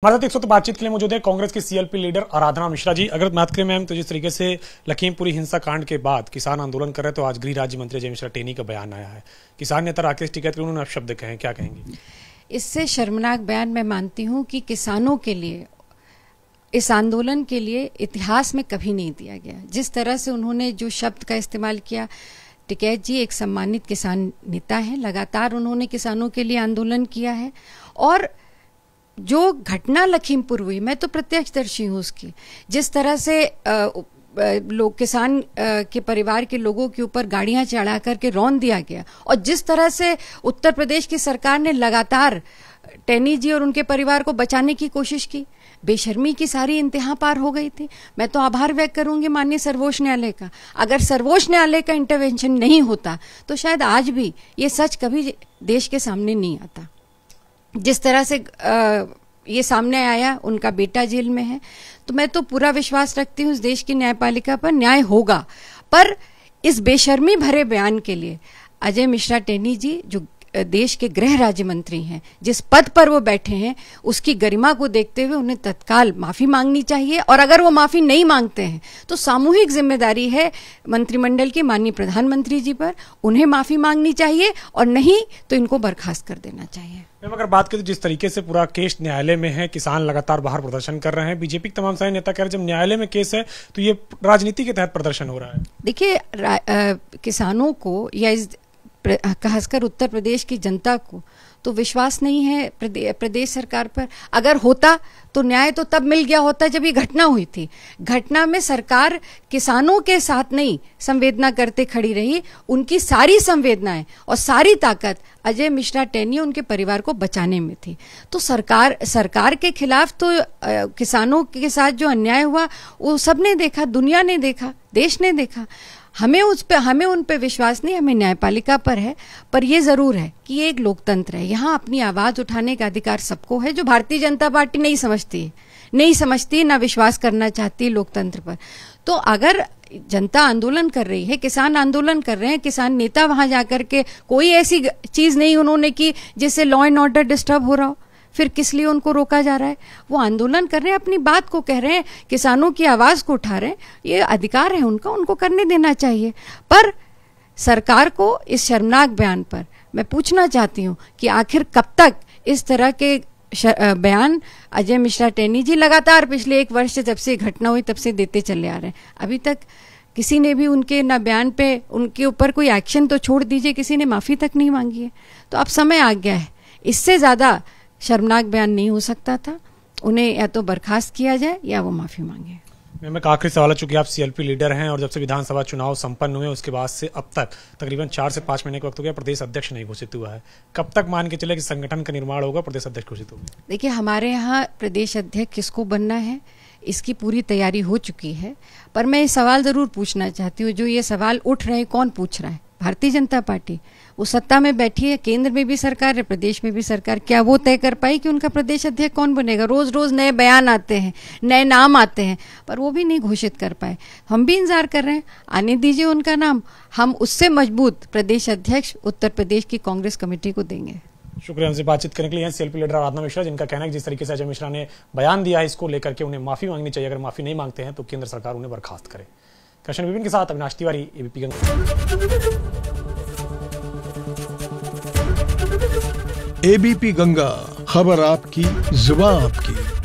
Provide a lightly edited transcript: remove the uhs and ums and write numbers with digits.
हमारे साथ एक वक्त बातचीत के लिए मौजूद है कांग्रेस की सीएलपी लीडर आराधना मिश्रा जी। अगर बात करें मैम, तो जिस तरीके से लखीमपुरी हिंसा कांड के बाद किसान आंदोलन कर रहे हैं, तो आज गृह राज्य मंत्री अजय मिश्रा टेनी का बयान आया है। किसान नेता राकेश टिकैत के उन्होंने शब्द कहे, क्या कहेंगे? इससे शर्मनाक बयान मैं मानती हूँ कि किसानों के लिए, इस आंदोलन के लिए इतिहास में कभी नहीं दिया गया। जिस तरह से उन्होंने जो शब्द का इस्तेमाल किया, टिकैत जी एक सम्मानित किसान नेता हैं, लगातार उन्होंने किसानों के लिए आंदोलन किया है। और जो घटना लखीमपुर हुई, मैं तो प्रत्यक्षदर्शी हूँ उसकी, जिस तरह से लोग किसान के परिवार के लोगों के ऊपर गाड़ियां चढ़ा करके रौंद दिया गया, और जिस तरह से उत्तर प्रदेश की सरकार ने लगातार टेनी जी और उनके परिवार को बचाने की कोशिश की, बेशर्मी की सारी इंतहा पार हो गई थी। मैं तो आभार व्यक्त करूंगी माननीय सर्वोच्च न्यायालय का। अगर सर्वोच्च न्यायालय का इंटरवेंशन नहीं होता तो शायद आज भी ये सच कभी देश के सामने नहीं आता। जिस तरह से ये सामने आया, उनका बेटा जेल में है, तो मैं तो पूरा विश्वास रखती हूँ इस देश की न्यायपालिका पर, न्याय होगा। पर इस बेशर्मी भरे बयान के लिए अजय मिश्रा टेनी जी, जो देश के गृह राज्य मंत्री हैं, जिस पद पर वो बैठे हैं, उसकी गरिमा को देखते हुए उन्हें तत्काल माफी मांगनी चाहिए। और अगर वो माफी नहीं मांगते हैं तो सामूहिक जिम्मेदारी है मंत्रिमंडल की माननीय प्रधानमंत्री जी पर, उन्हें माफी मांगनी चाहिए, और नहीं तो इनको बर्खास्त कर देना चाहिए। मैम, अगर बात करें तो जिस तरीके से पूरा केस न्यायालय में है, किसान लगातार बाहर प्रदर्शन कर रहे हैं, बीजेपी के तमाम सारे नेता कह रहे हैं जब न्यायालय में केस है तो ये राजनीति के तहत प्रदर्शन हो रहा है। देखिए, किसानों को या इस खासकर उत्तर प्रदेश की जनता को तो विश्वास नहीं है प्रदेश सरकार पर। अगर होता तो न्याय तो तब मिल गया होता जब ये घटना हुई थी। घटना में सरकार किसानों के साथ नहीं संवेदना करते खड़ी रही, उनकी सारी संवेदनाएं और सारी ताकत अजय मिश्रा टेनी उनके परिवार को बचाने में थी। तो सरकार के खिलाफ तो किसानों के साथ जो अन्याय हुआ वो सबने देखा, दुनिया ने देखा, देश ने देखा। हमें उन पे विश्वास नहीं, हमें न्यायपालिका पर है। पर यह जरूर है कि ये एक लोकतंत्र है, यहाँ अपनी आवाज उठाने का अधिकार सबको है, जो भारतीय जनता पार्टी नहीं समझती, ना विश्वास करना चाहती है लोकतंत्र पर। तो अगर जनता आंदोलन कर रही है, किसान आंदोलन कर रहे हैं, किसान नेता वहां जाकर के कोई ऐसी चीज नहीं उन्होंने की जिससे लॉ एंड ऑर्डर डिस्टर्ब हो रहा हो, फिर किस लिए उनको रोका जा रहा है? वो आंदोलन कर रहे हैं, अपनी बात को कह रहे हैं, किसानों की आवाज को उठा रहे हैं, ये अधिकार है उनका, उनको करने देना चाहिए। पर सरकार को इस शर्मनाक बयान पर मैं पूछना चाहती हूँ कि आखिर कब तक इस तरह के बयान अजय मिश्रा टेनी जी लगातार पिछले 1 वर्ष से जब से घटना हुई तब से देते चले आ रहे हैं। अभी तक किसी ने भी उनके ना बयान पे, उनके ऊपर कोई एक्शन तो छोड़ दीजिए, किसी ने माफी तक नहीं मांगी है। तो अब समय आ गया है, इससे ज्यादा शर्मनाक बयान नहीं हो सकता था। उन्हें या तो बर्खास्त किया जाए या वो माफी मांगे। मैम, एक आखिरी सवाल है, चूंकि आप सीएलपी लीडर हैं और जब से विधानसभा चुनाव संपन्न हुए उसके बाद से अब तक तकरीबन 4 से 5 महीने का वक्त हो गया, प्रदेश अध्यक्ष नहीं घोषित हुआ है। कब तक मान के चले कि संगठन का निर्माण होगा, प्रदेश अध्यक्ष घोषित होगा? देखिए, हमारे यहाँ प्रदेश अध्यक्ष किसको बनना है इसकी पूरी तैयारी हो चुकी है। पर मैं ये सवाल जरूर पूछना चाहती हूँ, जो ये सवाल उठ रहे हैं, कौन पूछ रहा है? भारतीय जनता पार्टी। वो सत्ता में बैठी है, केंद्र में भी सरकार है, प्रदेश में भी सरकार। क्या वो तय कर पाई कि उनका प्रदेश अध्यक्ष कौन बनेगा? रोज रोज नए बयान आते हैं, नए नाम आते हैं, पर वो भी नहीं घोषित कर पाए। हम भी इंतजार कर रहे हैं, आने दीजिए उनका नाम, हम उससे मजबूत प्रदेश अध्यक्ष उत्तर प्रदेश की कांग्रेस कमेटी को देंगे। शुक्रिया हमसे बातचीत करने के लिए। सीएलपी लीडर आराधना मिश्रा, जिनका कहना है कि जिस तरीके से अजय मिश्रा ने बयान दिया है, इसको लेकर के उन्हें माफी मांगनी चाहिए। अगर माफी नहीं मांगते हैं तो केंद्र सरकार उन्हें बर्खास्त करे। कृष्ण विपिन के साथ अविनाश तिवारी, एबीपी गंगा। एबीपी गंगा, खबर आपकी, जुबान आपकी।